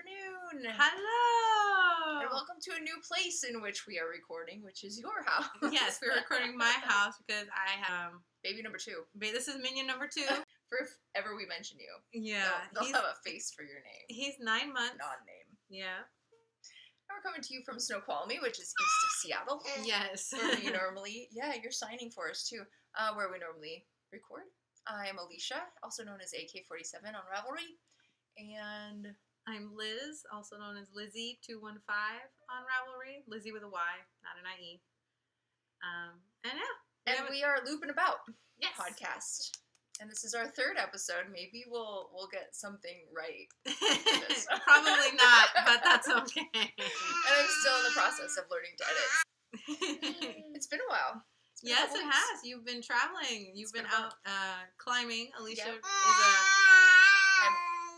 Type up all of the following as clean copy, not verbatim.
afternoon. Hello! And welcome to a new place in which we are recording, which is your house. Yes, we're recording my house because I have... Baby number 2. This is minion number 2. For if ever we mention you. Yeah. They'll have a face for your name. He's 9 months. Non-name. Yeah. And we're coming to you from Snoqualmie, which is east of Seattle. Yes. Where we normally... Yeah, you're signing for us too. Where we normally record. I am Alicia, also known as AK47 on Ravelry. And... I'm Liz, also known as Lizzie215 on Ravelry. Lizzie with a Y, not an IE. And yeah. And we are Looping About yes. podcast. And this is our 3rd episode. Maybe we'll get something right. Probably not, but that's okay. And I'm still in the process of learning to edit. It's been a while. Yes, it has. You've been traveling. You've been out climbing. Alicia Yep.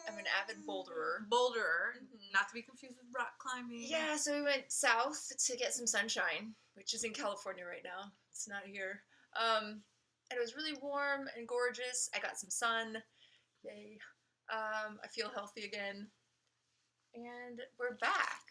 I'm an avid boulderer. Mm-hmm. Not to be confused with rock climbing. Yeah, so we went south to get some sunshine, which is in California right now. It's not here. And it was really warm and gorgeous. I got some sun. Yay. I feel healthy again. And we're back.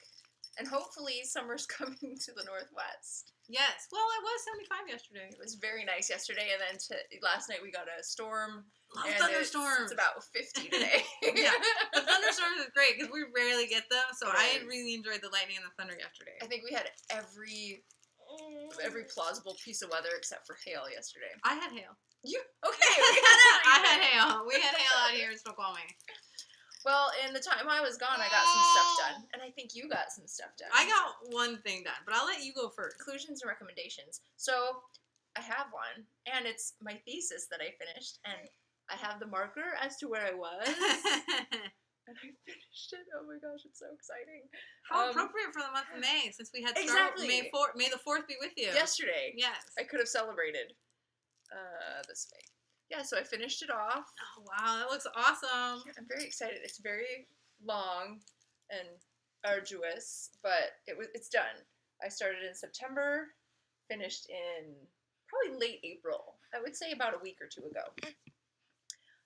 And hopefully summer's coming to the northwest. Yes. Well, it was 75 yesterday. It was very nice yesterday, and then last night we got a storm. Love thunderstorms. It's about 50 today. Yeah. The thunderstorms is great because we rarely get them, so I really enjoyed the lightning and the thunder yesterday. I think we had every plausible piece of weather except for hail yesterday. I had hail. You? Okay. I had hail. We had hail out here in Spokane. Well, in the time I was gone, I got some stuff done. And I think you got some stuff done. I got one thing done, but I'll let you go first. Conclusions and recommendations. So, I have one. And it's my thesis that I finished. And I have the marker as to where I was. And I finished it. Oh my gosh, it's so exciting. How appropriate for the month of May, since we had exactly. May the 4th be with you. Yesterday. Yes. I could have celebrated this May. Yeah, so I finished it off. Oh, wow, that looks awesome. I'm very excited. It's very long and arduous, but it's done. I started in September, finished in probably late April. I would say about a week or 2 ago.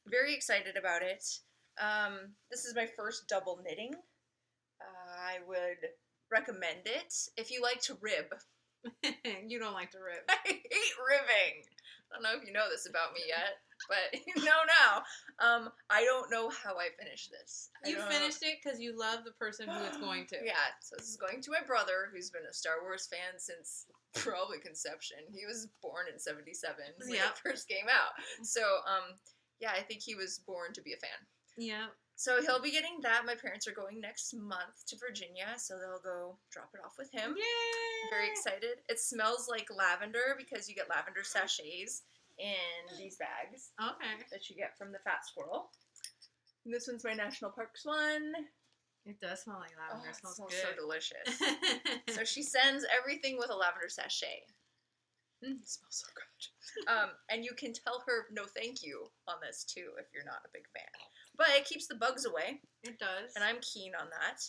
Very excited about it. This is my first double knitting. I would recommend it if you like to rib. You don't like to rib. I hate ribbing. I don't know if you know this about me yet, but you know now. I don't know how I finished this. You finished it because you love the person who it's going to. Yeah, so this is going to my brother, who's been a Star Wars fan since probably conception. He was born in 77 when it first came out. So, yeah, I think he was born to be a fan. Yeah. So he'll be getting that. My parents are going next month to Virginia, so they'll go drop it off with him. Yay! Very excited. It smells like lavender because you get lavender sachets in these bags. Okay. That you get from the Fat Squirrel. And this one's my National Parks one. It does smell like lavender. It smells good. So delicious. So she sends everything with a lavender sachet. It smells so good. And you can tell her no thank you on this too if you're not a big fan. But it keeps the bugs away. It does. And I'm keen on that.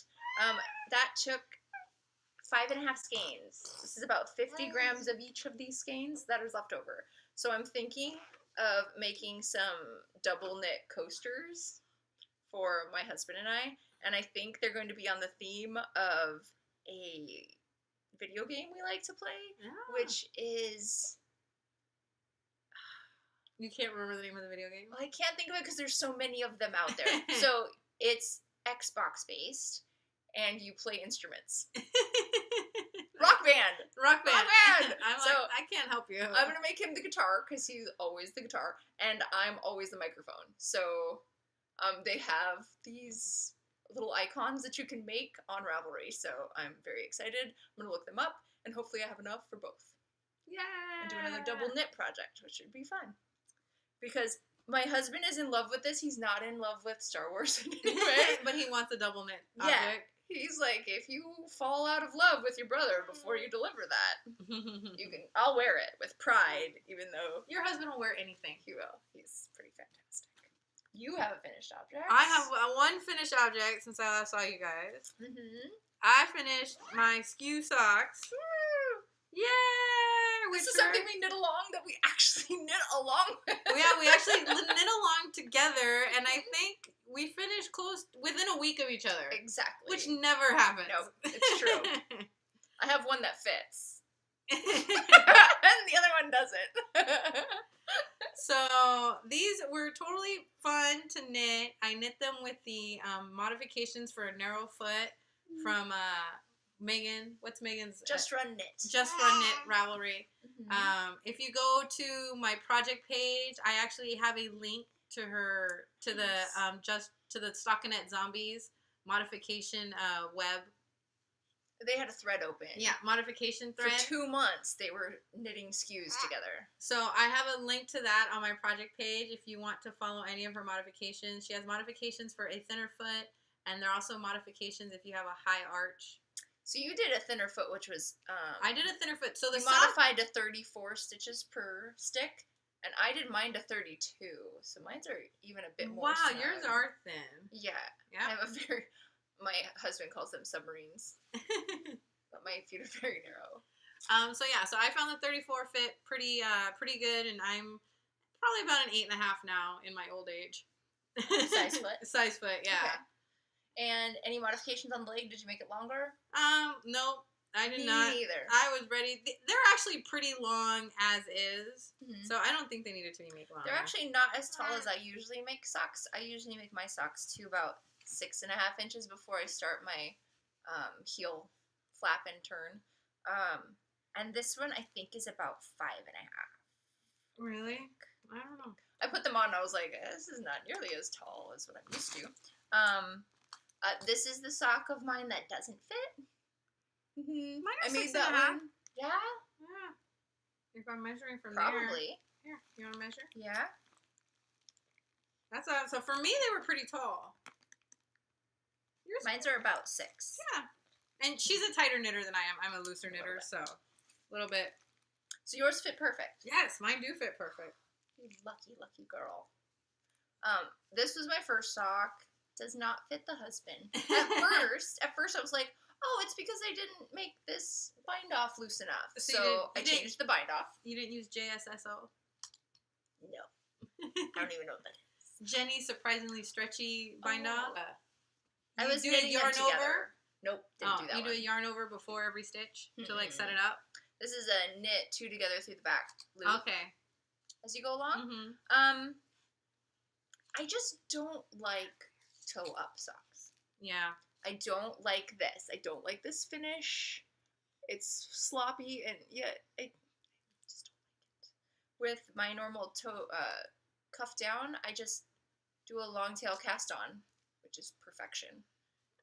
That took 5.5 skeins. This is about 50 grams of each of these skeins that is left over. So I'm thinking of making some double knit coasters for my husband and I. And I think they're going to be on the theme of a video game we like to play, which is... You can't remember the name of the video game? Well, I can't think of it because there's so many of them out there. So it's Xbox-based, and you play instruments. Rock Band! Rock Band! I can't help you. I'm going to make him the guitar because he's always the guitar, and I'm always the microphone. So they have these little icons that you can make on Ravelry, so I'm very excited. I'm going to look them up, and hopefully I have enough for both. Yeah! And do another double knit project, which would be fun. Because my husband is in love with this. He's not in love with Star Wars in any way. But he wants a double knit object. Yeah. He's like, if you fall out of love with your brother before you deliver that, I'll wear it with pride, even though... Your husband will wear anything. He will. He's pretty fantastic. You have a finished object. I have one finished object since I last saw you guys. I finished my skew socks. Woo! Yay! This is something we knit along that we actually knit along with. Yeah, we actually knit along together, and I think we finished finished close within a week of each other. Exactly. Which never happens. Nope, it's true. I have one that fits. And the other one doesn't. So these were totally fun to knit. I knit them with the modifications for a narrow foot from Megan. What's Megan's? Just Run Knit. Just Run Knit Ravelry. Mm-hmm. If you go to my project page, I actually have a link to the Stocking Hat Zombies modification web. They had a thread open. Yeah, modification thread. For 2 months, they were knitting SKUs together. So I have a link to that on my project page if you want to follow any of her modifications. She has modifications for a thinner foot, and there are also modifications if you have a high arch. So you did a thinner foot, which was... I did a thinner foot. So the modified to 34 stitches per stick, and I did mine to 32. So mine's are even a bit more snug. Yours are thin. Yeah. I have a very... My husband calls them submarines. But my feet are very narrow. So I found the 34 fit pretty good, and I'm probably about an 8.5 now in my old age. Size foot? Size foot, yeah. Okay. And any modifications on the leg? Did you make it longer? Nope. I did Me not. neither. I was ready. They're actually pretty long as is, so I don't think they needed to be made longer. They're actually not as tall as I usually make socks. I usually make my socks to about 6.5 inches before I start my heel flap and turn. And this one I think is about 5.5. Really? I don't know. I put them on and I was like, this is not nearly as tall as what I'm used to. This is the sock of mine that doesn't fit. Mine I is made 6.5. that one. Yeah? Yeah. If I'm measuring from Probably. Here, you want to measure? Yeah. So for me, they were pretty tall. Mine's are about 6. Yeah. And she's a tighter knitter than I am. I'm a looser knitter, so a little bit. So yours fit perfect. Yes, mine do fit perfect. You lucky, lucky girl. This was my first sock. Does not fit the husband. At first I was like, oh, it's because I didn't make this bind off loose enough. So I changed the bind off. You didn't use JSSO? No. I don't even know what that is. Jenny's surprisingly stretchy bind off. I was knitting yarn over. Nope, didn't do that. You do a yarn over before every stitch to like set it up. This is a knit 2 together through the back loop. Okay. As you go along. I just don't like toe up socks. Yeah. I don't like this. I don't like this finish. It's sloppy and I just don't like it. With my normal toe cuff down, I just do a long tail cast on, which is perfection.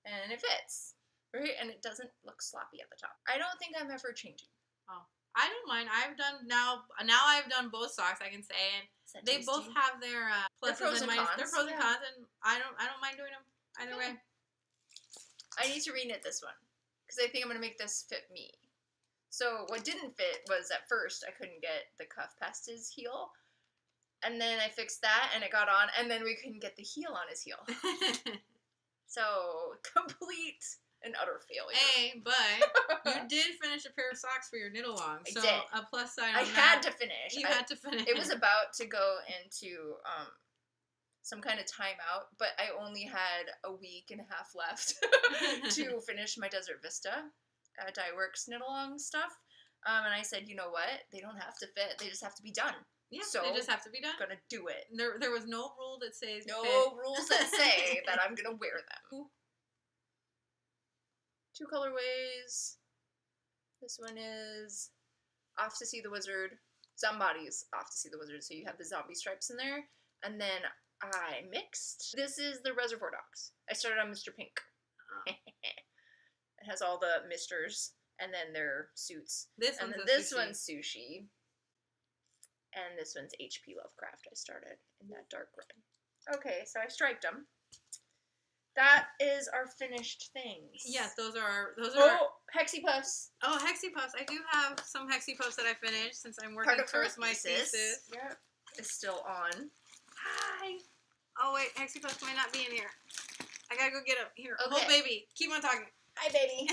And it fits, right? And it doesn't look sloppy at the top. I don't think I'm ever changing. Oh, I don't mind. I've done now I've done both socks, I can say, and they both have their pluses and minuses. Their pros and cons, and I don't mind doing them either way. I need to reknit this one because I think I'm gonna make this fit me. So what didn't fit was at first I couldn't get the cuff past his heel. And then I fixed that and it got on, and then we couldn't get the heel on his heel. So, complete and utter failure. Hey, but you did finish a pair of socks for your knit-along. So, I did. A plus side on I had to finish. You had to finish. It was about to go into some kind of timeout, but I only had a week and a half left to finish my Desert Vista Dyeworks knit-along stuff. And I said, you know what? They don't have to fit. They just have to be done. Yeah, so they just have to be done. I'm gonna do it. There was no rule that says rules that say that I'm gonna wear them. 2 colorways. This one is Off to See the Wizard. Somebody's Off to See the Wizard. So you have the zombie stripes in there. And then I mixed. This is the Reservoir dogs. I started on Mr. Pink. Oh. It has all the misters and then their suits. This one's Sushi. And this one's HP Lovecraft. I started in that dark red. Okay, so I striped them. That is our finished things. Yes, those are Hexie Puffs. Oh, Hexie Puffs. I do have some Hexie Puffs that I finished since I'm working towards my thesis. Yep. It's still on. Hi. Oh, wait. Hexie Puffs might not be in here. I gotta go get them. Here. Okay. Oh, baby. Keep on talking. Hi, baby.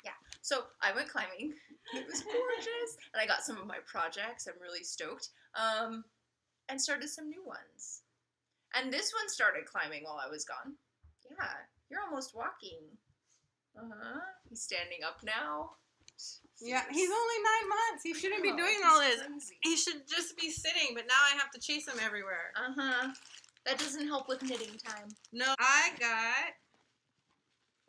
Yeah. So I went climbing. It was gorgeous. And I got some of my projects. I'm really stoked. And started some new ones. And this one started climbing while I was gone. Yeah, you're almost walking. He's standing up now. Yeah, he's only 9 months. He shouldn't be doing all this. Crazy. He should just be sitting, but now I have to chase him everywhere. That doesn't help with knitting time. No, I got...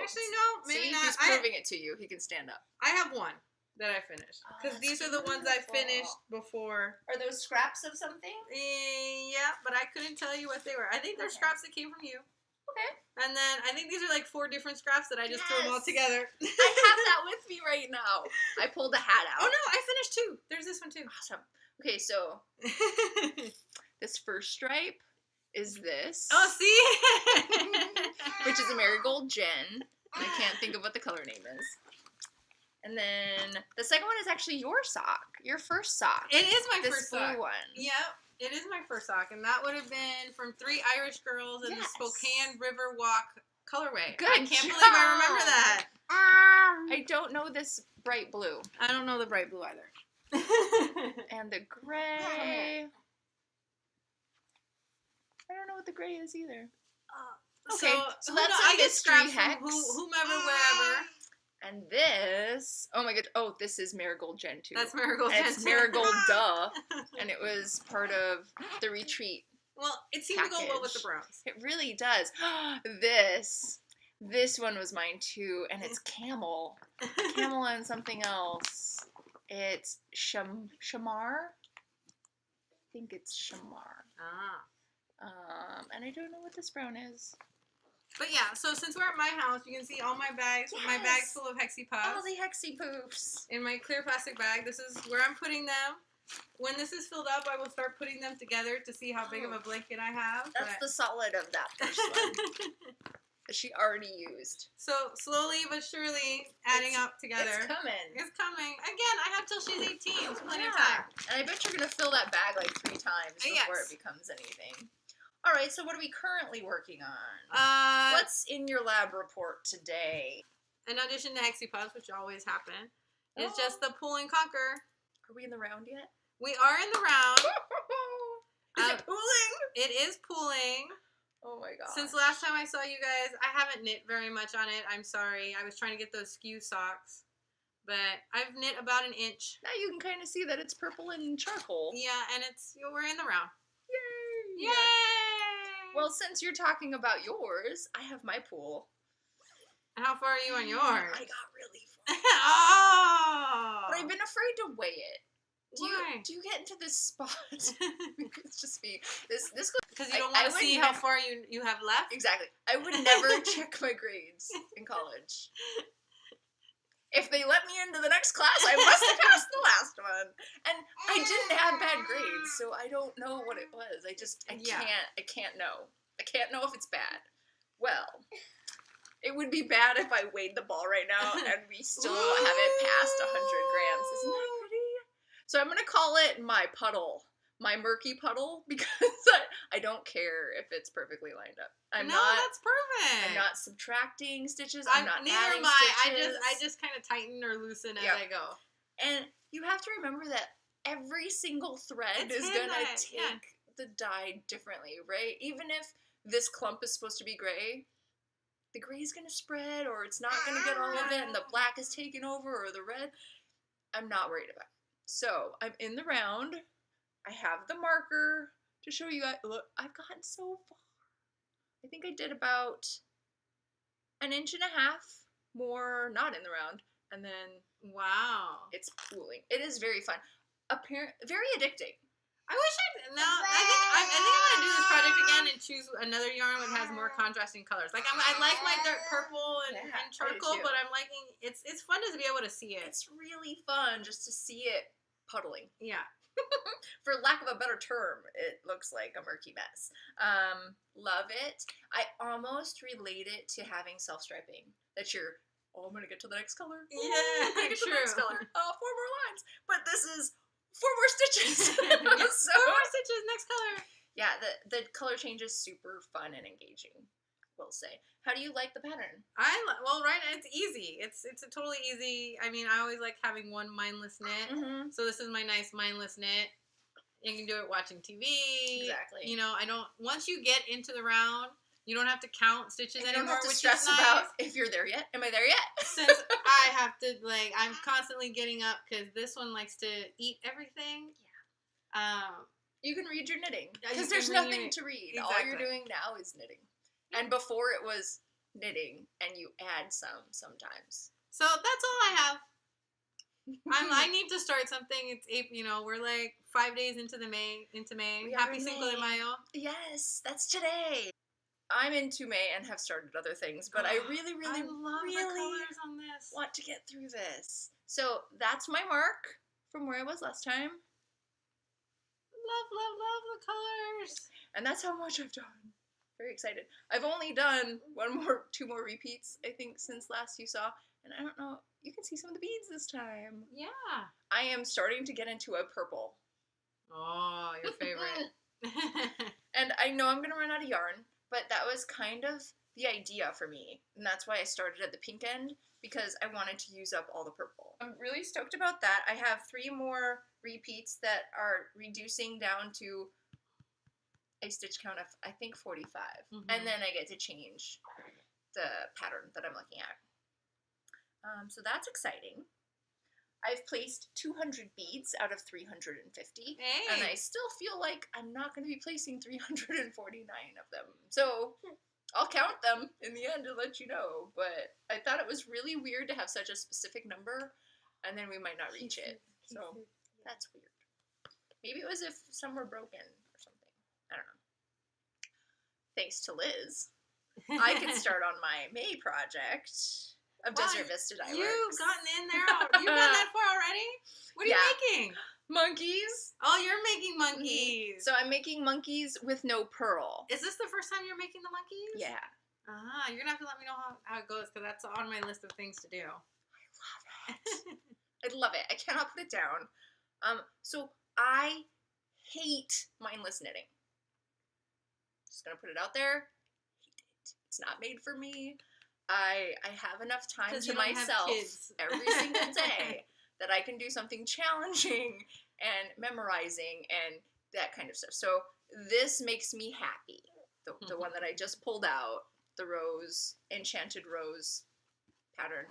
Actually, no, maybe not. He's proving it to you. He can stand up. I have one that I finished. Because these are the ones I finished before. Are those scraps of something? Yeah, but I couldn't tell you what they were. I think they're scraps that came from you. Okay. And then I think these are like 4 different scraps that I just threw them all together. I have that with me right now. I pulled a hat out. Oh no, I finished 2. There's this one too. Awesome. Okay, so this first stripe is this. Oh, see? Which is a marigold Jen. And I can't think of what the color name is. And then the second one is actually your sock. Your first sock. It is my this first blue sock. one. Yep. It is my first sock, and that would have been from 3 Irish Girls in the Spokane River Walk colorway. Good I can't believe I remember that. I don't know this bright blue. I don't know the bright blue either. And the gray. I don't know what the gray is either. Okay, so that's I a get mystery scraps hex. from whomever, wherever. And this, oh my god, this is Marigold Gen 2. That's Marigold and Gen 2. it's Marigold Duh, and it was part of the retreat. Well, it seemed to go well with the browns. It really does. This one was mine too, and it's camel. Camel and something else. It's shamar? I think it's shamar. And I don't know what this brown is. But yeah, so since we're at my house, you can see all my bags. Yes. My bag's full of Hexie Puffs. All the Hexie Poofs. In my clear plastic bag. This is where I'm putting them. When this is filled up, I will start putting them together to see how big of a blanket I have. That's the solid of that first one. That she already used. So slowly but surely adding up together. It's coming. It's coming. Again, I have till she's 18. It's plenty of time. And I bet you're going to fill that bag like 3 times before it becomes anything. All right, so what are we currently working on? What's in your lab report today? In addition to Hexie Puffs, which always happen, it's just the pull and conquer. Are we in the round yet? We are in the round. Is it pooling? It is pooling. Oh my god. Since last time I saw you guys, I haven't knit very much on it. I'm sorry. I was trying to get those skew socks. But I've knit about 1 inch. Now you can kind of see that it's purple and charcoal. Yeah, and we're in the round. Yay! Yay! Well, since you're talking about yours, I have my pool. And how far are you on yours? I got really far. Oh! But I've been afraid to weigh it. Why? Do you get into this spot? It's just me. This because you don't want to see how far you have left? Exactly. I would never check my grades in college. If they let me into the next class, I must have passed the last one. And I didn't have bad grades, so I don't know what it was. I can't know. I can't know if it's bad. Well, it would be bad if I weighed the ball right now and we still haven't passed 100 grams. Isn't that pretty? So I'm going to call it my puddle. My murky puddle, because I don't care if it's perfectly lined up. That's perfect. I'm not subtracting stitches. I'm not neither adding am I. stitches. I just kind of tighten or loosen as I go. And you have to remember that every single thread is going to take the dye differently, right? Even if this clump is supposed to be gray, the gray is going to spread, or it's not going to get all of it, and the black is taken over, or the red. I'm not worried about it. So I'm in the round. I have the marker to show you guys. Look, I've gotten so far. I think I did about 1.5 inches more, not in the round, and then it's pooling. It is very fun. Very addicting. I wish I think I'm gonna do this project again and choose another yarn that has more contrasting colors. Like I like my dark purple and charcoal, but I'm liking it's fun to be able to see it. It's really fun just to see it puddling. Yeah. For lack of a better term, it looks like a murky mess. Love it. I almost relate it to having self-striping. That you're, I'm going to get to the next color. Yeah, I'm going to get to the next color. 4 more lines. But this is 4 more stitches. So, 4 more stitches, next color. Yeah, the color change is super fun and engaging, we'll say. How do you like the pattern? It's easy. It's a totally easy. I mean, I always like having one mindless knit. Mm-hmm. So this is my nice mindless knit You can do it watching TV. Exactly. You know, once you get into the round, you don't have to count stitches anymore. You don't have to which stress is nice. about if you're there yet. Am I there yet? Since I have to, like, I'm constantly getting up because this one likes to eat everything. Yeah. You can read your knitting. Yeah, Because there's nothing to read. Exactly. All you're doing now is knitting. And before it was knitting, and you add sometimes. So that's all I have. I need to start something. It's April, we're like 5 days into May. Happy Cinco de Mayo. Yes, that's today. I'm into May and have started other things, but I really love the colors on this. Want to get through this. So that's my mark from where I was last time. Love the colors. And that's how much I've done. Very excited. I've only done 2 more repeats, I think, since last you saw. And I don't know, you can see some of the beads this time. Yeah. I am starting to get into a purple. Oh, your favorite. And I know I'm going to run out of yarn, but that was kind of the idea for me. And that's why I started at the pink end, because I wanted to use up all the purple. I'm really stoked about that. I have 3 more repeats that are reducing down to a stitch count of, I think, 45. Mm-hmm. And then I get to change the pattern that I'm looking at. So that's exciting. I've placed 200 beads out of 350. Hey. And I still feel like I'm not going to be placing 349 of them. So I'll count them in the end and let you know. But I thought it was really weird to have such a specific number, and then we might not reach it. So that's weird. Maybe it was if some were broken or something. I don't know. Thanks to Liz, I can start on my May project of Desert Vista Dyeworks. You've gotten in there. You've done that far already? What are you making? Monkeys. Oh, you're making monkeys. So I'm making monkeys with no purl. Is this the first time you're making the monkeys? Yeah. You're going to have to let me know how it goes, because that's on my list of things to do. I love it. I love it. I cannot put it down. So I hate mindless knitting. Just going to put it out there. Hate it. It's not made for me. I have enough time to myself every single day that I can do something challenging and memorizing and that kind of stuff. So this makes me happy. The one that I just pulled out, the rose, Enchanted rose pattern.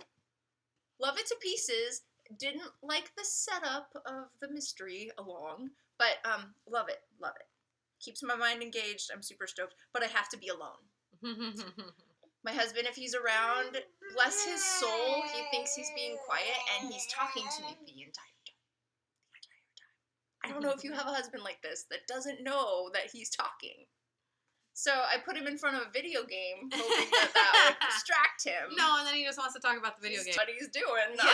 Love it to pieces. Didn't like the setup of the mystery along, but love it. Keeps my mind engaged. I'm super stoked, but I have to be alone. My husband, if he's around, bless his soul, he thinks he's being quiet, and he's talking to me the entire time. I don't know if you have a husband like this that doesn't know that he's talking. So I put him in front of a video game, hoping that would distract him. No, and then he just wants to talk about the video game. What he's doing. Yeah.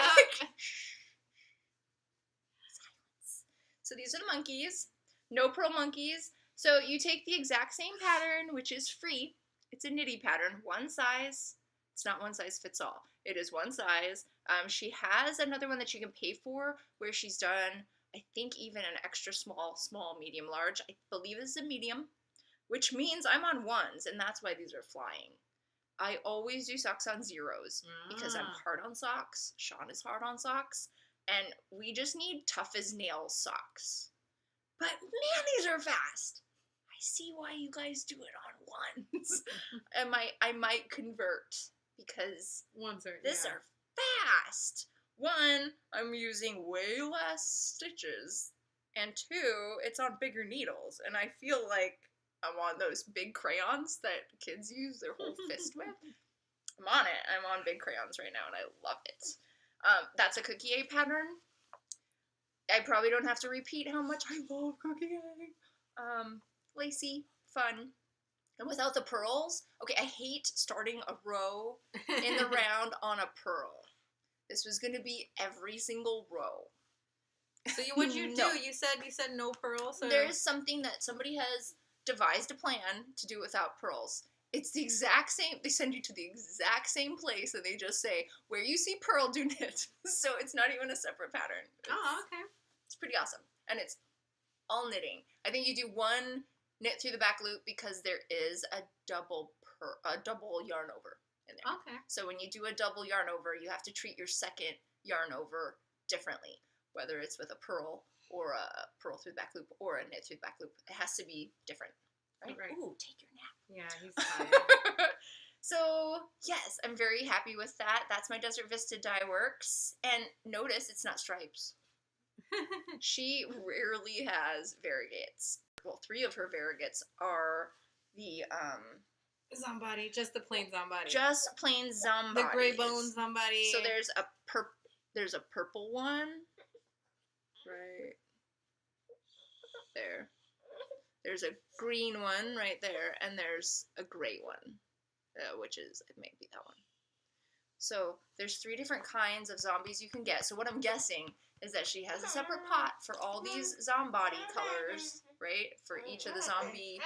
Silence. So these are the monkeys. No Purl Monkeys. So you take the exact same pattern, which is free. It's a nitty pattern, one size. It's not one size fits all. It is one size. She has another one that you can pay for where she's done, I think, even an extra small, medium, large. I believe this is a medium, which means I'm on ones, and that's why these are flying. I always do socks on zeros because I'm hard on socks. Sean is hard on socks. And we just need tough as nails socks. But man, these are fast. I see why you guys do it on ones. And I might convert because ones are fast. 1, I'm using way less stitches. And 2, it's on bigger needles. And I feel like I'm on those big crayons that kids use their whole fist with. I'm on it. I'm on big crayons right now, and I love it. That's a CookieA pattern. I probably don't have to repeat how much I love CookieA. Lacy, fun. And without the pearls, okay, I hate starting a row in the round on a pearl. This was going to be every single row. So what'd you do? You said no pearls? So there's something that somebody has devised a plan to do without pearls. It's the exact same. They send you to the exact same place, and they just say, where you see pearl, do knit. So it's not even a separate pattern. Okay. It's pretty awesome. And it's all knitting. I think you do 1 knit through the back loop because there is a double yarn over in there. Okay. So when you do a double yarn over, you have to treat your second yarn over differently, whether it's with a pearl or a purl through the back loop or a knit through the back loop. It has to be different, right? Ooh, take your nap. Yeah, he's tired. So, yes, I'm very happy with that. That's my Desert Vista Dyeworks. And notice it's not stripes. She rarely has variegates. Well, 3 of her variegates are the Zombody, just the plain Zombody. Just plain Zombody. The gray bone Zombody. So there's a purple one right there. There's a green one right there, and there's a gray one, which is, it may be that one. So there's 3 different kinds of zombies you can get. So what I'm guessing is that she has a separate pot for all these Zombody colors, right? For each of the zombie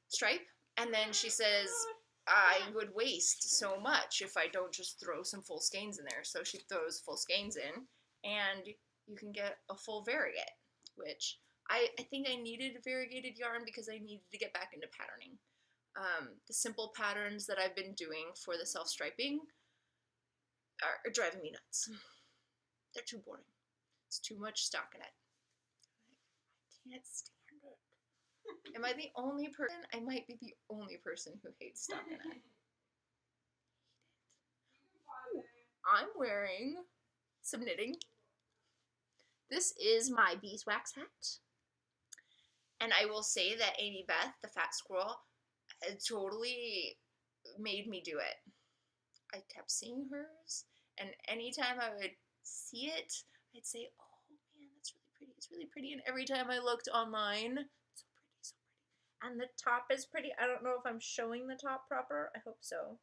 stripe. And then she says, I would waste so much if I don't just throw some full skeins in there. So she throws full skeins in, and you can get a full variegate, which I think I needed variegated yarn because I needed to get back into patterning. The simple patterns that I've been doing for the self-striping are driving me nuts. They're too boring. It's too much stockinette. I can't stand it. Am I the only person? I might be the only person who hates stockinette. I'm wearing some knitting. This is my beeswax hat. And I will say that Amy Beth, the fat squirrel, totally made me do it. I kept seeing hers, and anytime I would see it, I'd say, oh man, that's really pretty. It's really pretty. And every time I looked online, so pretty, so pretty. And the top is pretty. I don't know if I'm showing the top proper. I hope so.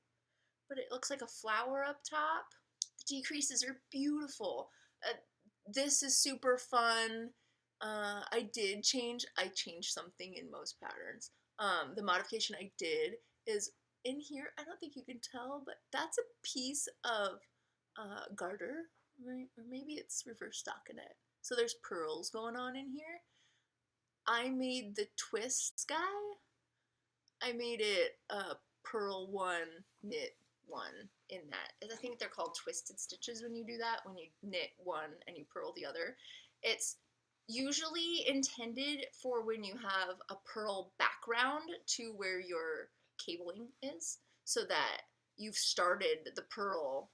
But it looks like a flower up top. The decreases are beautiful. This is super fun. I changed something in most patterns. The modification I did is in here. I don't think you can tell, but that's a piece of garter, right? Or maybe it's reverse stockinette. So there's pearls going on in here. I made the twist guy. I made it purl 1, knit 1 in that. I think they're called twisted stitches when you do that, when you knit one and you purl the other. It's usually intended for when you have a purl background to where your cabling is, so that you've started the purl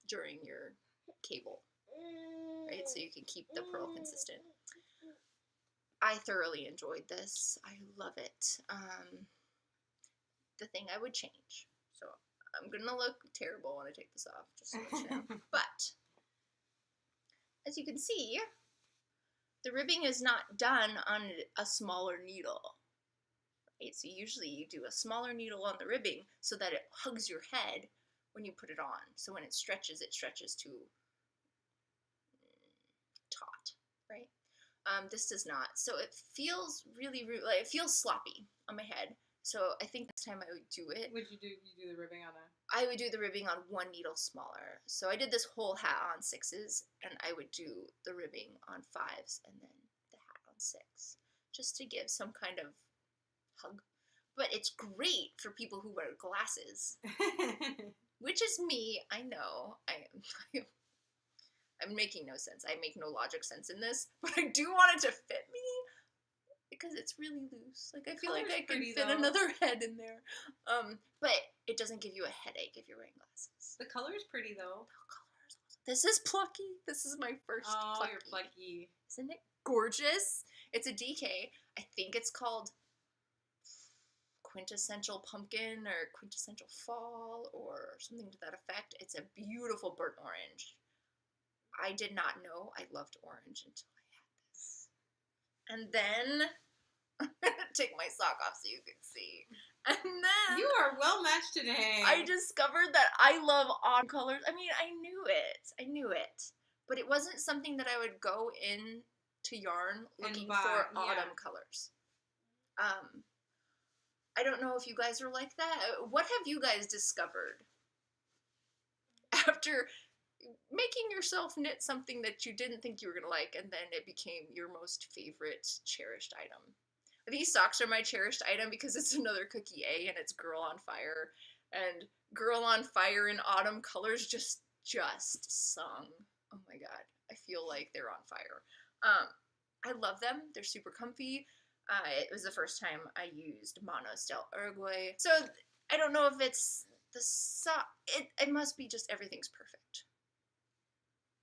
during your cable, right? So you can keep the purl consistent. I thoroughly enjoyed this. I love it. The thing I would change. So I'm gonna look terrible when I take this off, just so you know. But as you can see, the ribbing is not done on a smaller needle. Right? So usually you do a smaller needle on the ribbing so that it hugs your head when you put it on. So when it stretches to taut, right? This does not. So it feels really, like, it feels sloppy on my head. So I think next time I would do it. Would you do the ribbing on a? I would do the ribbing on 1 needle smaller. So I did this whole hat on 6s, and I would do the ribbing on 5s and then the hat on 6, just to give some kind of hug. But it's great for people who wear glasses, which is me. I know. I'm making no sense. I make no logic sense in this, but I do want it to fit me because it's really loose. Like, I feel like I can fit another head in there. But it doesn't give you a headache if you're wearing glasses. The color's pretty though. The color is awesome. This is plucky. This is my first plucky. Oh, you're plucky. Isn't it gorgeous? It's a DK. I think it's called Quintessential Pumpkin or Quintessential Fall or something to that effect. It's a beautiful burnt orange. I did not know I loved orange until I had this. And then, I'm going to take my sock off so you can see. And then, you are well matched today. I discovered that I love autumn colors. I mean, I knew it. But it wasn't something that I would go in to yarn looking for autumn colors. I don't know if you guys are like that. What have you guys discovered after making yourself knit something that you didn't think you were going to like, and then it became your most favorite, cherished item? These socks are my cherished item because it's another CookieA, and it's Girl on Fire. And Girl on Fire in autumn colors just sung. Oh my god, I feel like they're on fire. I love them. They're super comfy. It was the first time I used Mono Style Ergoy. So I don't know if it's the it must be just everything's perfect.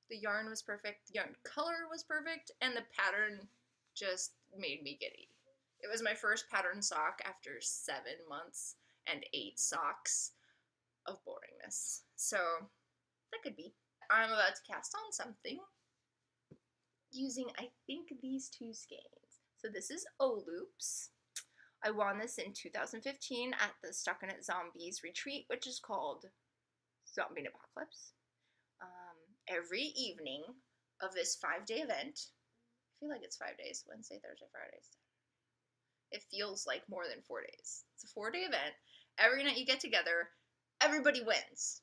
The yarn was perfect, the yarn color was perfect, and the pattern just made me giddy. It was my first pattern sock after 7 months and 8 socks of boringness. So that could be. I'm about to cast on something using, I think, these 2 skeins. So this is O-Loops. I won this in 2015 at the Spokane Zombies retreat, which is called Zombie Apocalypse. Every evening of this 5-day event, I feel like it's 5 days, Wednesday, Thursday, Friday, Saturday. It feels like more than 4 days. It's a 4-day event. Every night you get together, everybody wins.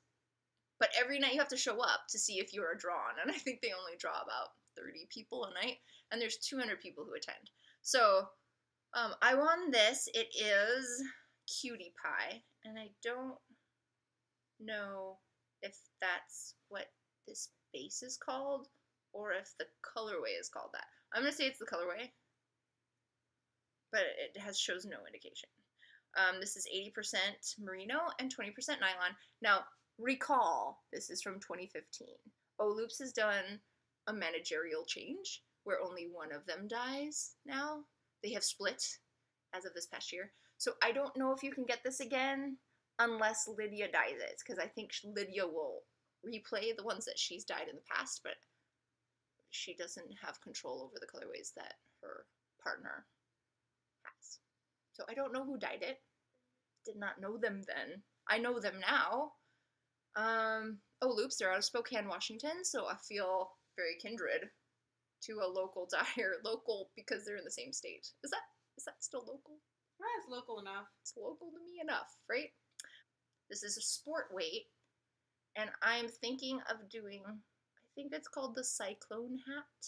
But every night you have to show up to see if you are drawn. And I think they only draw about 30 people a night. And there's 200 people who attend. So I won this. It is Cutie Pie. And I don't know if that's what this base is called or if the colorway is called that. I'm going to say it's the colorway. But it shows no indication. This is 80% merino and 20% nylon. Now, recall, this is from 2015. O-Loops has done a managerial change where only one of them dies now. They have split as of this past year. So I don't know if you can get this again unless Lydia dyes it, because I think Lydia will replay the ones that she's dyed in the past, but she doesn't have control over the colorways that her partner has. So I don't know who dyed it. Did not know them then. I know them now. O-Loops, they're out of Spokane, Washington, so I feel very kindred to a local dyer. Local because they're in the same state. Is that still local? Yeah, it's local enough. It's local to me enough, right? This is a sport weight, and I'm thinking of doing, I think it's called the Cyclone Hat.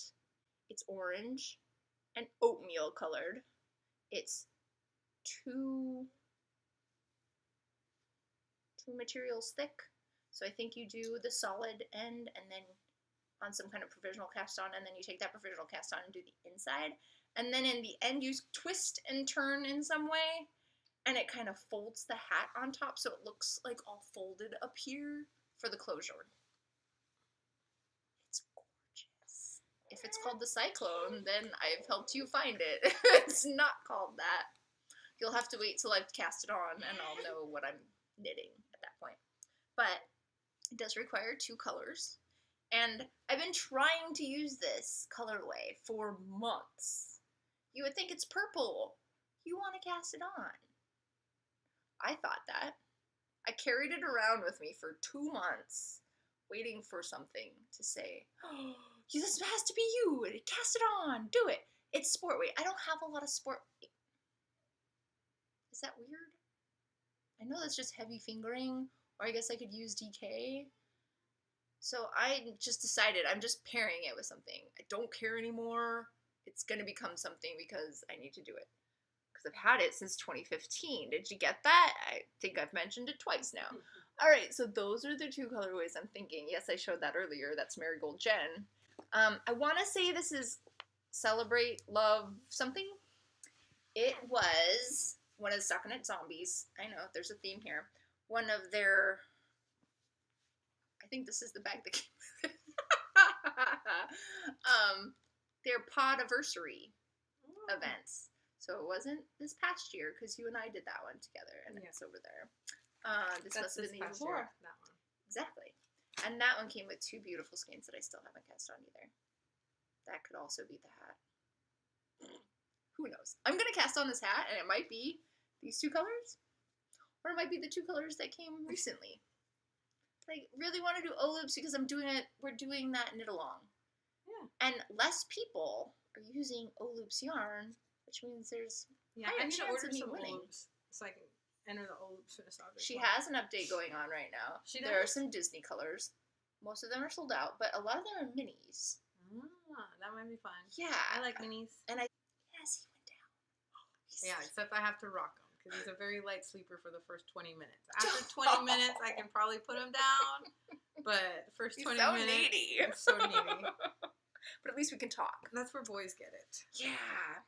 It's orange and oatmeal colored. It's two materials thick. So I think you do the solid end and then on some kind of provisional cast on, and then you take that provisional cast on and do the inside. And then in the end you twist and turn in some way, and it kind of folds the hat on top so it looks like all folded up here for the closure. It's gorgeous. If it's called the Cyclone, then I've helped you find it. It's not called that. You'll have to wait till I've cast it on and I'll know what I'm knitting at that point. But it does require 2 colors. And I've been trying to use this colorway for months. You would think it's purple. You want to cast it on. I thought that. I carried it around with me for 2 months, waiting for something to say, oh, this has to be you. Cast it on. Do it. It's sport weight. I don't have a lot of sport weight. Is that weird? I know that's just heavy fingering, or I guess I could use DK. So I just decided I'm just pairing it with something. I don't care anymore. It's going to become something because I need to do it. Because I've had it since 2015. Did you get that? I think I've mentioned it twice now. All right, so those are the 2 colorways I'm thinking. Yes, I showed that earlier. That's Marigold Jen. I want to say this is Celebrate Love something. It was one of the Spokane Zombies. I know, there's a theme here. One of their, I think this is the bag that came with it. Their podiversary events. So it wasn't this past year, because you and I did that one together, and it's over there. This must have been the year before. That one. Exactly. And that one came with 2 beautiful skeins that I still haven't cast on either. That could also be the hat. Who knows? I'm going to cast on this hat, and it might be these 2 colors, or it might be the 2 colors that came recently. I really want to do O-Loops because we're doing that knit along. Yeah. And less people are using O-Loops yarn, which means there's I need to order some O-Loops so I can enter the O-Loops for this object. She has an update going on right now. There are some Disney colors. Most of them are sold out, but a lot of them are minis. That might be fun. Yeah. I like minis. And yes, he went down. Yeah, except I have to rock them because he's a very light sleeper for the first 20 minutes. After 20 minutes, I can probably put him down, but the first 20 minutes, needy. he's so needy. But at least we can talk. That's where boys get it. Yeah.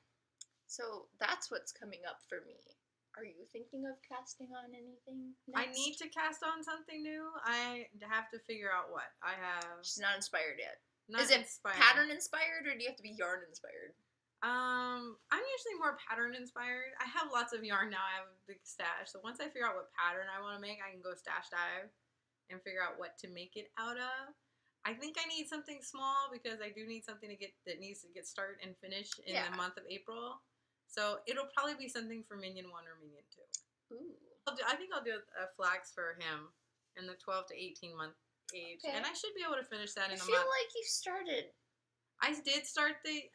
So that's what's coming up for me. Are you thinking of casting on anything next? I need to cast on something new. I have to figure out what. She's not inspired yet. Is it pattern inspired, or do you have to be yarn inspired? I'm usually more pattern inspired. I have lots of yarn now. I have a big stash. So once I figure out what pattern I want to make, I can go stash dive and figure out what to make it out of. I think I need something small because I do need something that needs to get started and finished in the month of April. So it'll probably be something for Minion 1 or Minion 2. Ooh. I think I'll do a flax for him in the 12 to 18 month age. Okay. And I should be able to finish that in a month. I feel like you started. I did start the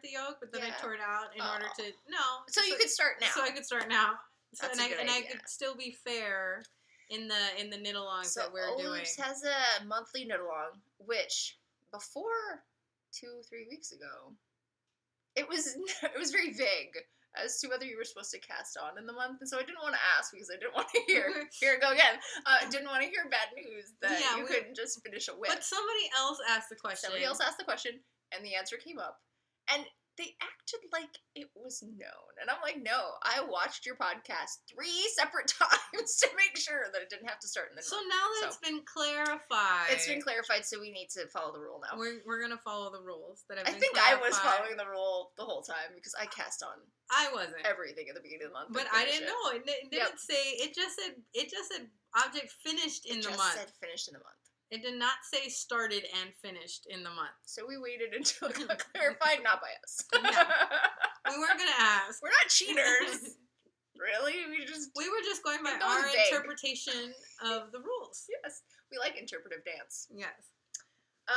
yoke, but then I tore it out in order to So you could start now. So I could start now. So, That's I could still be fair in the knit alongs that we're doing. Oops has a monthly knit along, which before 2-3 weeks ago, it was very vague as to whether you were supposed to cast on in the month, and so I didn't want to ask because I didn't want to hear here it go again. Didn't want to hear bad news that you couldn't just finish a whip. But somebody else asked the question. And the answer came up, and they acted like it was known. And I'm like, no, I watched your podcast 3 separate times to make sure that it didn't have to start in the So now that it's been clarified. It's been clarified, so we need to follow the rule now. We're going to follow the rules that have been clarified. I was following the rule the whole time because I cast on I wasn't. everything at the beginning of the month. But I didn't know. It didn't say, it just said object finished in the month. It just said finished in the month. It did not say started and finished in the month. So we waited until it got clarified, not by us. Yeah. We weren't going to ask. We're not cheaters. Really? We were just going by our interpretation of the rules. Yes. We like interpretive dance. Yes.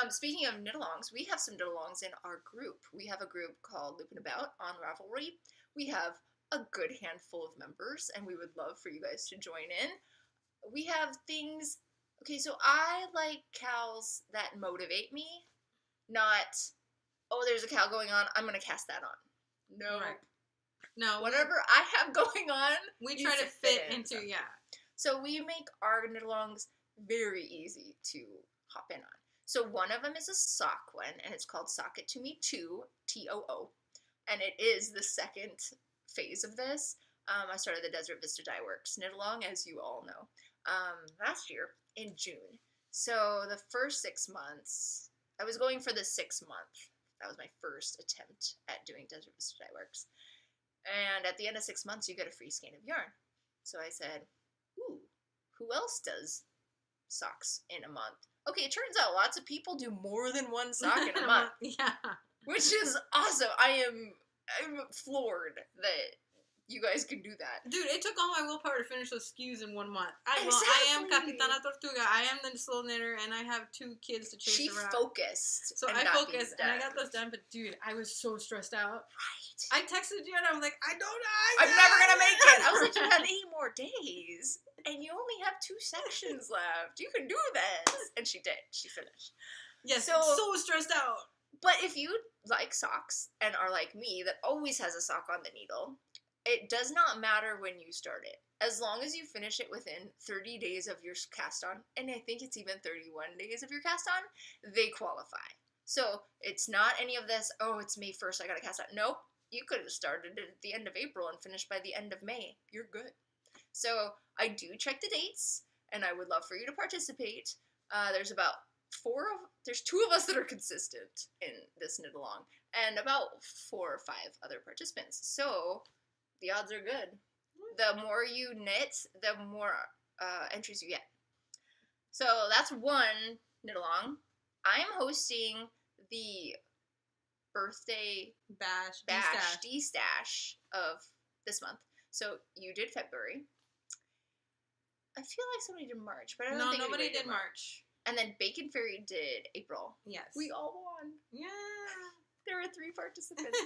Speaking of knit-alongs, we have some knit-alongs in our group. We have a group called Loop and About on Ravelry. We have a good handful of members, and we would love for you guys to join in. We have things... Okay, so I like cows that motivate me, not, oh, there's a cow going on, I'm going to cast that on. No. Right. No. Whatever I have going on, we try to fit into, So we make our knit-alongs very easy to hop in on. So one of them is a sock one, and it's called Sock It To Me 2, T-O-O. And it is the second phase of this. I started the Desert Vista Dyeworks knit-along, as you all know, last year. In June. So the first 6 months, I was going for the 6 month. That was my first attempt at doing Desert Vista Dyeworks. And at the end of 6 months, you get a free skein of yarn. So I said, ooh, who else does socks in a month? Okay, it turns out lots of people do more than one sock in a month. Yeah. Which is awesome. I'm floored that you guys can do that. Dude, it took all my willpower to finish those SKUs in 1 month. Exactly. I am Capitana Tortuga. I am the slow knitter, and I have 2 kids to chase around. She focused. So I focused, and I got those done, but dude, I was so stressed out. Right. I texted you, and I was like, I'm never going to make it. I was like, you have 8 more days, and you only have 2 sections left. You can do this. And she did. She finished. Yes, so stressed out. But if you like socks, and are like me, that always has a sock on the needle, it does not matter when you start it. As long as you finish it within 30 days of your cast on, and I think it's even 31 days of your cast on, they qualify. So it's not any of this, oh, it's May 1st, I gotta cast on. Nope. You could have started it at the end of April and finished by the end of May. You're good. So I do check the dates, and I would love for you to participate. There's 2 of us that are consistent in this knit along, and about 4 or 5 other participants. So the odds are good. The more you knit, the more entries you get. So that's one knit along. I am hosting the birthday bash DESTASH of this month. So you did February. I feel like somebody did March, but I don't think nobody did March. And then Bacon Fairy did April. Yes. We all won. Yeah. There were 3 participants.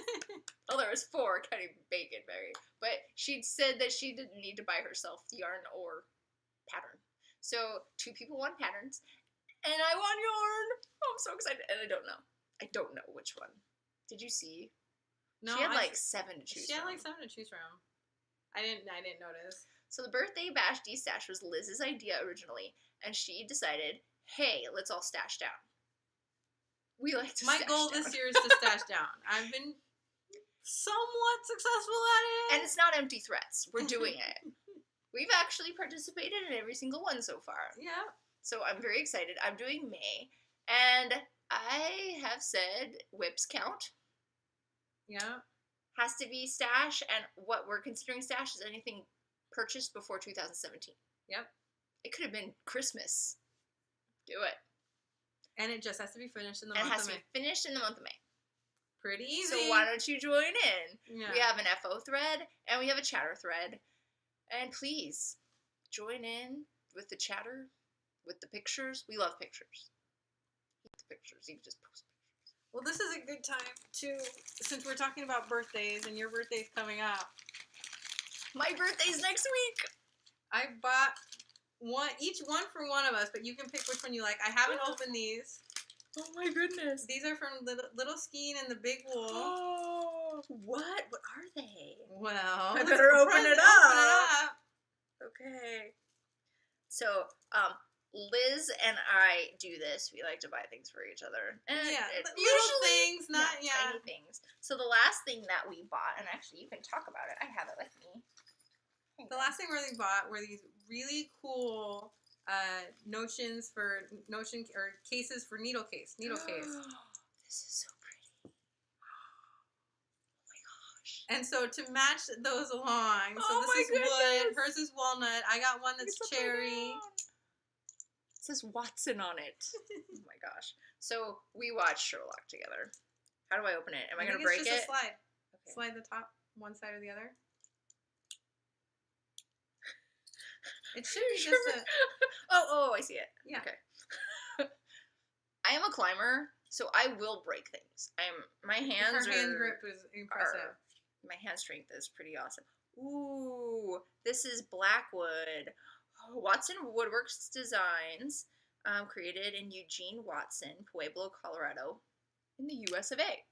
Oh, there was 4, counting Bacon Fairy. But she said that she didn't need to buy herself yarn or pattern. So 2 people won patterns, and I won yarn. Oh, I'm so excited. And I don't know which one. Did you see? No, she had like 7 to choose from. She had like 7 to choose from. I didn't notice. So the birthday bash DESTASH was Liz's idea originally, and she decided, hey, let's all stash down. We like to My stash goal down. this year is to stash down. I've been somewhat successful at it. And it's not empty threats. We're doing it. We've actually participated in every single one so far. Yeah. So I'm very excited. I'm doing May, and I have said whips count. Yeah. Has to be stash, and what we're considering stash is anything purchased before 2017. Yep. It could have been Christmas. Do it. And it just has to be finished in the And month of May. it has to be finished in the month of May. Pretty easy. So why don't you join in? Yeah. We have an FO thread, and we have a chatter thread. And please, join in with the chatter, with the pictures. We love pictures. Hate the pictures. You can just post pictures. Well, this is a good time to, since we're talking about birthdays, and your birthday's coming up. My birthday's next week. I bought each one for one of us, but you can pick which one you like. I haven't opened these. Oh my goodness. These are from little Skein and the Big Wool. Oh, what? What are they? Well, I better open it up. Open it up. Okay. So, Liz and I do this. We like to buy things for each other. And Yeah, little little things, not tiny things. So the last thing that we bought, and actually you can talk about it. I have it with me. The last thing we really bought were these really cool notions for cases for needle case. This is so pretty. Oh my gosh. And so to match those along, so Oh this is my wood, goodness. hers is walnut. I got one that's cherry. It says Watson on it. Oh my gosh. So we watched Sherlock together. How do I open it? Am I going to break it's just it? a slide. Okay. Slide the top one side or the other. It should be just a... Oh, I see it. Yeah. Okay. I am a climber, so I will break things. My hands Her hand grip is impressive. My hand strength is pretty awesome. Ooh, this is Blackwood. Oh, Watson Woodworks Designs, created in Eugene Watson, Pueblo, Colorado, in the US of A.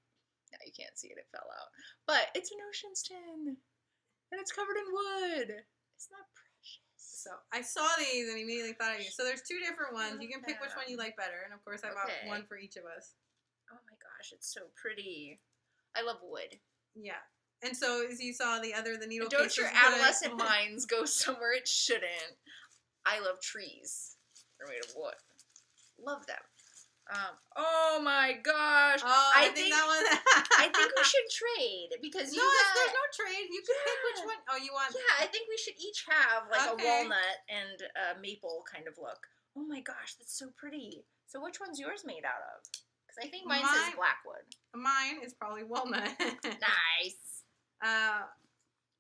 Now you can't see it, it fell out. But it's an ocean's tin, and it's covered in wood. Isn't that precious? So I saw these and immediately thought of you. So there's two different ones. You can pick which one you like better. And of course I bought one for each of us. Oh my gosh, it's so pretty. I love wood. Yeah. And so as you saw the needle Don't cases your adolescent minds go somewhere it shouldn't. I love trees. They're made of wood. Love them. Oh my gosh. Oh, I think that one. I think we should trade because there's no trade. You can pick which one. Oh, you want? Yeah, I think we should each have like a walnut and a maple kind of look. Oh my gosh, that's so pretty. So which one's yours made out of? Because I think mine says Blackwood. Mine is probably walnut. Nice. Oh,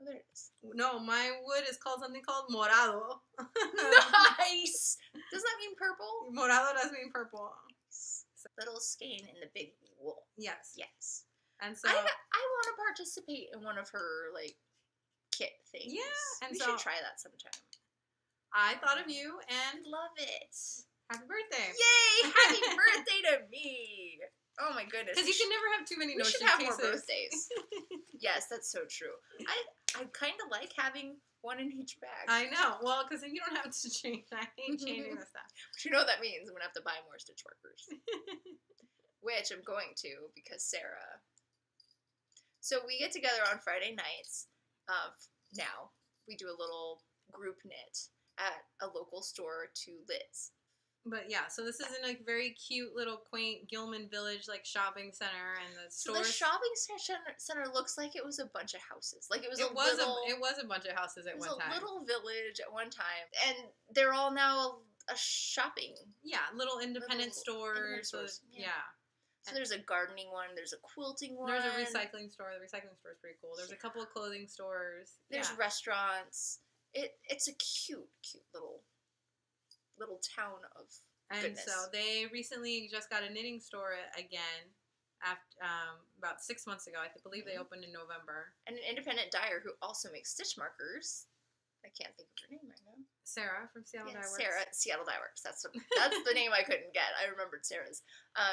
there it is. No, my wood is called something called morado. Nice. Does that mean purple? Morado does mean purple. Little Skein in the Big Wool. Yes. Yes. And so I want to participate in one of her like kit things. Yeah, and we so should try that sometime. I thought of you and Love it. happy birthday. Yay! Happy birthday to me. Oh my goodness. Because you can never have too many we notion should have cases. more birthdays. Yes, that's so true. I kind of like having one in each bag. I know. Well, because then you don't have to change. I hate changing the stuff. But you know what that means? I'm going to have to buy more stitch markers. Which I'm going to because Sarah. So we get together on Friday nights. Now we do a little group knit at a local store to Liz. But yeah, so this is in a very cute little quaint Gilman Village like shopping center, and the So stores. the shopping center looks like it was a bunch of houses. Like it was it was a bunch of houses at one time. It was a little village at one time, and they're all now a shopping. Yeah, little independent stores. Independent stores. Yeah. So there's a gardening one. There's a quilting one. There's a recycling store. The recycling store is pretty cool. There's a couple of clothing stores. There's restaurants. It's a cute little town of goodness. So they recently just got a knitting store again after about 6 months ago. I believe they opened in November. And an independent dyer who also makes stitch markers. I can't think of her name right now. Sarah from Seattle Dyeworks. Sarah, Seattle Dyeworks. That's the name I couldn't get. I remembered Sarah's.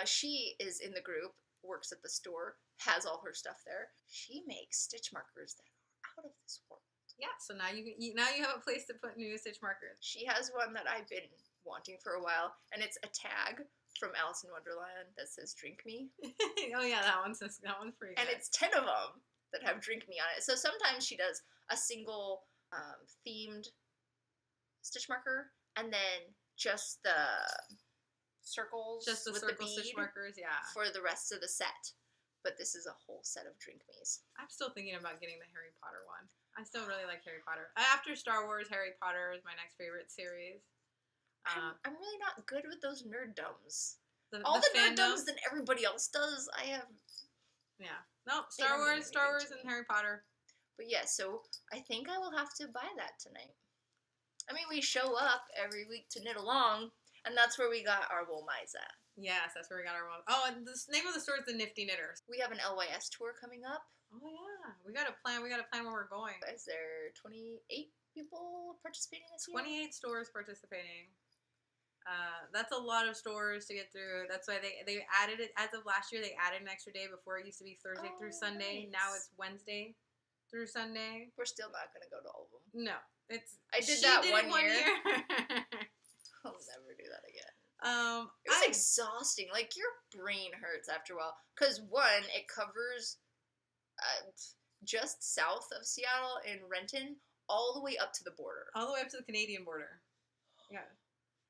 She is in the group, works at the store, has all her stuff there. She makes stitch markers that are out of this world. Yeah, so now you have a place to put new stitch markers. She has one that I've been wanting for a while, and it's a tag from Alice in Wonderland that says "Drink Me." Oh yeah, that one's pretty good. And it's 10 of them that have "Drink Me" on it. So sometimes she does a single themed stitch marker, and then just the circles, just the with circle the bead stitch markers, yeah. for the rest of the set. But this is a whole set of Drink Me's. I'm still thinking about getting the Harry Potter one. I still really like Harry Potter. After Star Wars, Harry Potter is my next favorite series. I'm really not good with those nerddoms. All the nerddoms that everybody else does, I have. Yeah. No, Star Wars, and Harry Potter. But yeah, so I think I will have to buy that tonight. I mean, we show up every week to knit along, and that's where we got our wool mice at. Yes, that's where we got our wool. Oh, and the name of the store is the Nifty Knitters. We have an LYS tour coming up. Oh yeah, we got to plan where we're going. Is there 28 people participating this year? 28 stores participating. That's a lot of stores to get through. That's why they added it as of last year. They added an extra day. Before it used to be Thursday through Sunday. Nice. Now it's Wednesday through Sunday. We're still not gonna go to all of them. No, I did that one year. I'll never do that again. It was exhausting. Like, your brain hurts after a while. Because, one, it covers just south of Seattle in Renton all the way up to the border. All the way up to the Canadian border. Yeah.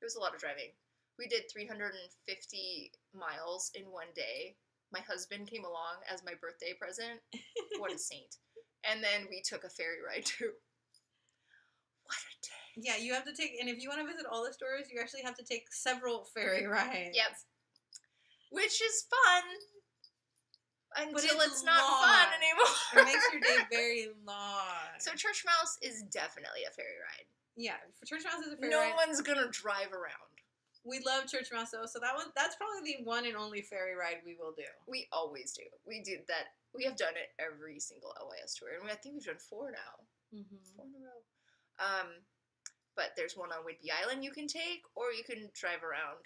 It was a lot of driving. We did 350 miles in one day. My husband came along as my birthday present. What a saint. And then we took a ferry ride, too. What a day. Yeah, you have to take, and if you want to visit all the stores, you actually have to take several ferry rides. Yep. Which is fun. Until it's not long. fun anymore. It makes your day very long. So Church Mouse is definitely a ferry ride. Yeah, Church Mouse is a ferry No ride. one's gonna drive around. We love Church Mouse though, so that's probably the one and only ferry ride we will do. We always do. We did that. We have done it every single LYS tour, and I think we've done 4 now. 4 in a row. But there's one on Whidbey Island you can take, or you can drive around.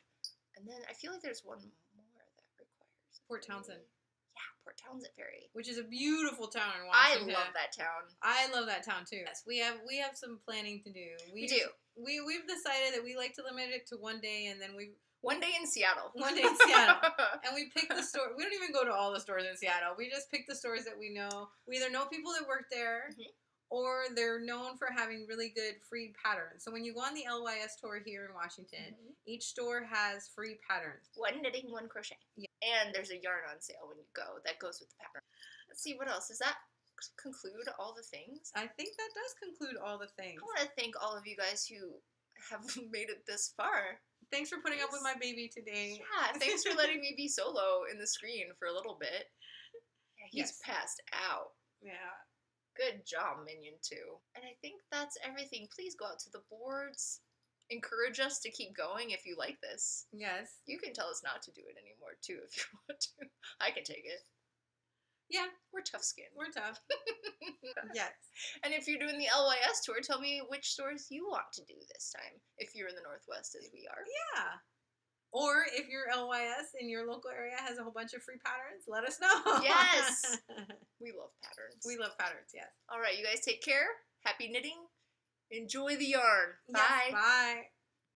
And then I feel like there's one more that requires Port Townsend. Yeah, Port Townsend Ferry. Which is a beautiful town in Washington. I love that town. I love that town too. Yes, we have some planning to do. We do. We've decided that we like to limit it to one day, and then one day in Seattle. One day in Seattle. And we pick the store. We don't even go to all the stores in Seattle. We just pick the stores that we know. We either know people that work there, or they're known for having really good free patterns. So when you go on the LYS tour here in Washington, each store has free patterns. 1 knitting, 1 crochet. Yeah. And there's a yarn on sale when you go that goes with the pattern. Let's see, what else? Does that conclude all the things? I think that does conclude all the things. I want to thank all of you guys who have made it this far. Thanks for putting up with my baby today. Yeah, thanks for letting me be solo in the screen for a little bit. Yeah, he's passed out. Yeah. Good job, Minion 2. And I think that's everything. Please go out to the boards. Encourage us to keep going if you like this. Yes. You can tell us not to do it anymore, too, if you want to. I can take it. Yeah. We're tough skin. We're tough. Yes. And if you're doing the LYS tour, tell me which stores you want to do this time, if you're in the Northwest as we are. Yeah. Or if your LYS in your local area has a whole bunch of free patterns, let us know. Yes. We love patterns. We love patterns, yes. All right, you guys take care. Happy knitting. Enjoy the yarn. Yes, Bye. bye.